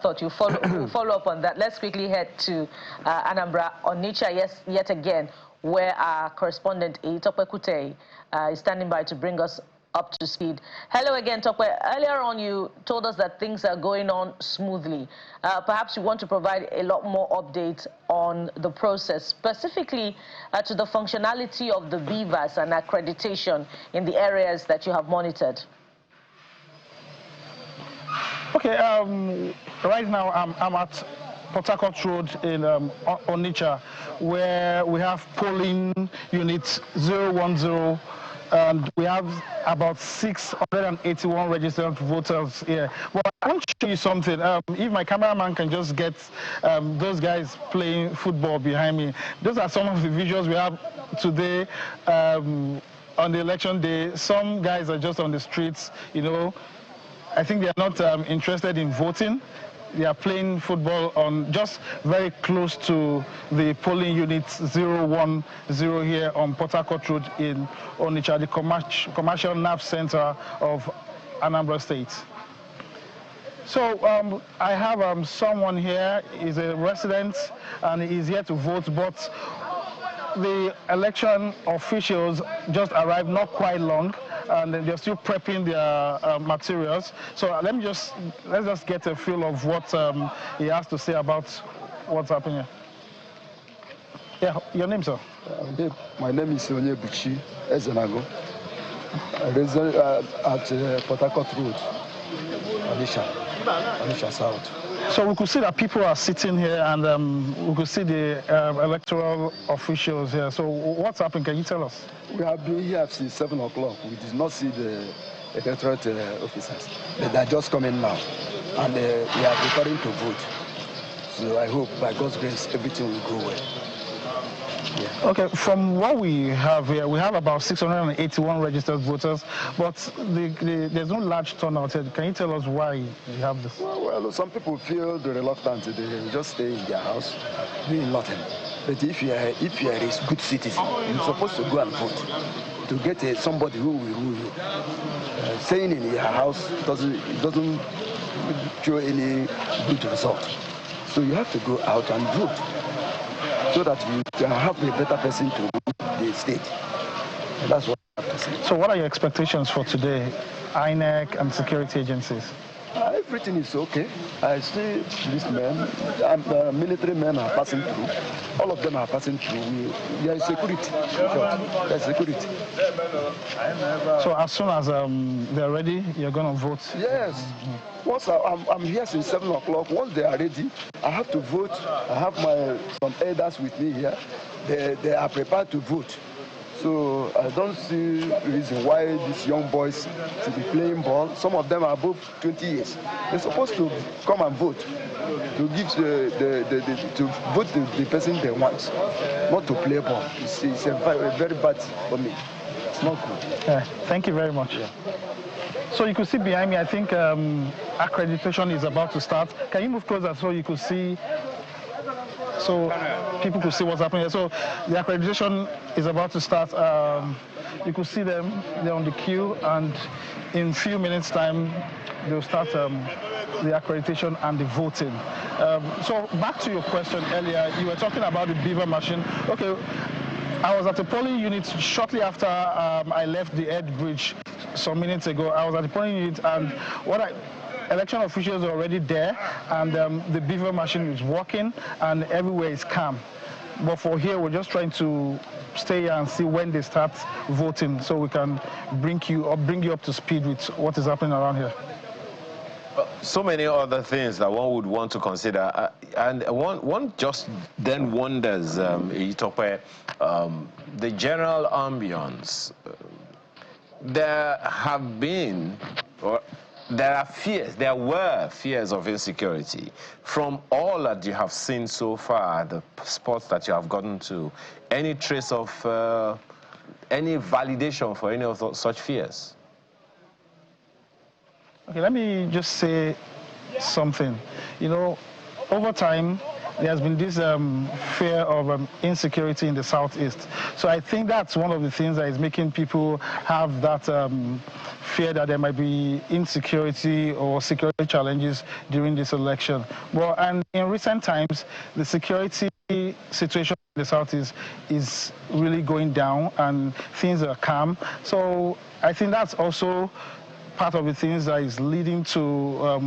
thought. You follow up on that. Let's quickly head to Anambra on nature yet again, where our correspondent Tope Kute is standing by to bring us up to speed. Hello again, Tope. Earlier on, you told us that things are going on smoothly. Perhaps you want to provide a lot more updates on the process, specifically to the functionality of the beavers and accreditation in the areas that you have monitored. Okay, right now I'm at Port Harcourt Road in Onitsha, where we have polling unit 010, and we have about 681 registered voters here. But I want to show you something. If my cameraman can just get those guys playing football behind me. Those are some of the visuals we have today on the election day. Some guys are just on the streets, you know. I think they are not interested in voting. They are playing football on just very close to the polling unit 010 here on Port Harcourt Road in Onitsha, the commercial nerve center of Anambra State. So I have someone here, he's a resident and he's here to vote, but the election officials just arrived not quite long, and they're still prepping their materials. So let's just get a feel of what he has to say about what's happening here. Yeah, your name, sir? My name is Onyebuchi Ezenago. I reside at Port Harcourt Road, Onitsha South. So we could see that people are sitting here, and we could see the electoral officials here. So what's happening? Can you tell us? We have been here since 7 o'clock. We did not see the electoral officers. They are just coming now, and we are preparing to vote. So I hope, by God's grace, everything will go well. Yeah. Okay, from what we have here, we have about 681 registered voters, but there's no large turnout here. Can you tell us why you have this? Well, some people feel reluctant. They just stay in their house doing nothing. But if you are a good citizen, you're supposed to go and vote to get somebody who will rule you. Staying in your house doesn't show any good result. So you have to go out and vote, so that you can have a better person to rule the state. And that's what I have to say. So what are your expectations for today, INEC and security agencies? Everything is okay. I see these men, military men are passing through. All of them are passing through. There is security. There is security. So as soon as they're ready, you're going to vote? Yes. Once I'm here since 7 o'clock. Once they are ready, I have to vote. I have some elders with me here. They are prepared to vote. So I don't see reason why these young boys should be playing ball. Some of them are above 20 years. They're supposed to come and vote, to give to vote the person they want, not to play ball. It's very bad for me. It's not good. Yeah, thank you very much. Yeah. So you could see behind me, I think accreditation is about to start. Can you move closer so you could see? So people could see what's happening here. So the accreditation is about to start. You could see them, they're on the queue, and in a few minutes' time, they'll start the accreditation and the voting. So back to your question earlier, you were talking about the beaver machine. Okay, I was at the polling unit shortly after I left the Ed Bridge some minutes ago. I was at the polling unit, and election officials are already there, and the beaver machine is working, and everywhere is calm. But for here, we're just trying to stay here and see when they start voting, so we can bring you up to speed with what is happening around here. So many other things that one would want to consider, and one just then wonders, the general ambience. There have been, there were fears of insecurity from all that you have seen so far, the spots that you have gotten to. Any trace of any validation for any of such fears? Okay, let me just say something. You know, over time, there's been this fear of insecurity in the southeast. So I think that's one of the things that is making people have that fear that there might be insecurity or security challenges during this election. Well, and in recent times, the security situation in the southeast is really going down and things are calm. So I think that's also part of the things that is leading to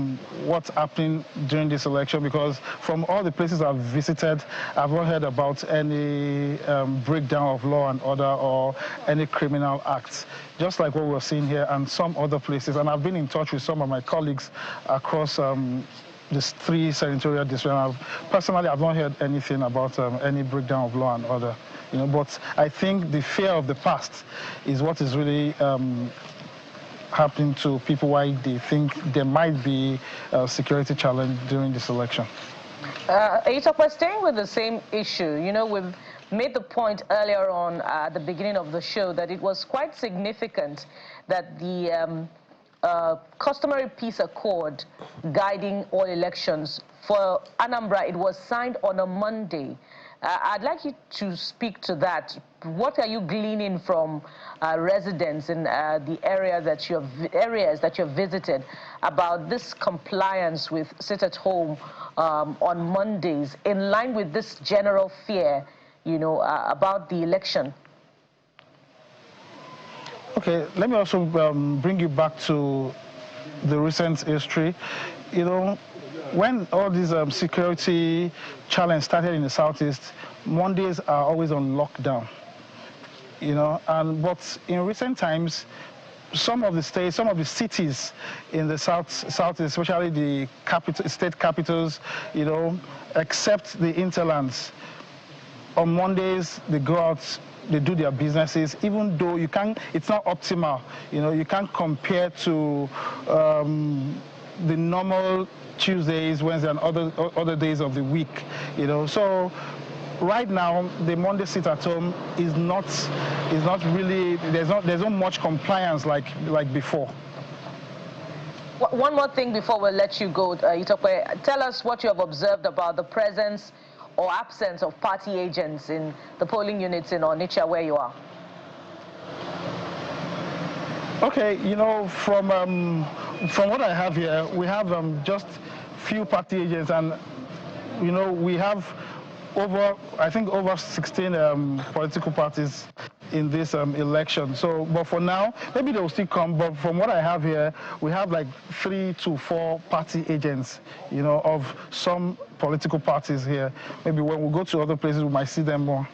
what's happening during this election, because from all the places I've visited, I've not heard about any breakdown of law and order or any criminal acts, just like what we're seeing here and some other places. And I've been in touch with some of my colleagues across these 3 senatorial districts. Personally, I've not heard anything about any breakdown of law and order. You know, but I think the fear of the past is what is really happening to people, why they think there might be a security challenge during this election. We're staying with the same issue. You know, we've made the point earlier on at the beginning of the show that it was quite significant that the customary peace accord guiding all elections for Anambra, it was signed on a Monday. I'd like you to speak to that. What are you gleaning from residents in the areas that you've visited about this compliance with sit at home on Mondays, in line with this general fear, you know, about the election? Okay, let me also bring you back to the recent history. You know, when all these security challenge started in the southeast, Mondays are always on lockdown. You know, but in recent times, some of the states, some of the cities in the southeast, especially the state capitals, you know, except the interlands, on Mondays they go out, they do their businesses, even though you can't, it's not optimal. You know, you can't compare to the normal Tuesdays, Wednesdays, and other days of the week. You know, so right now the Monday sit at home is not really, there's not much compliance like before. One more thing before we let you go, Itokwe. Tell us what you have observed about the presence or absence of party agents in the polling units in Onitsha where you are. Okay, you know, from what I have here, we have just few party agents, and you know, we have I think over 16 political parties in this election. So, but for now, maybe they will still come. But from what I have here, we have like 3 to 4 party agents, you know, of some political parties here. Maybe when we go to other places, we might see them more.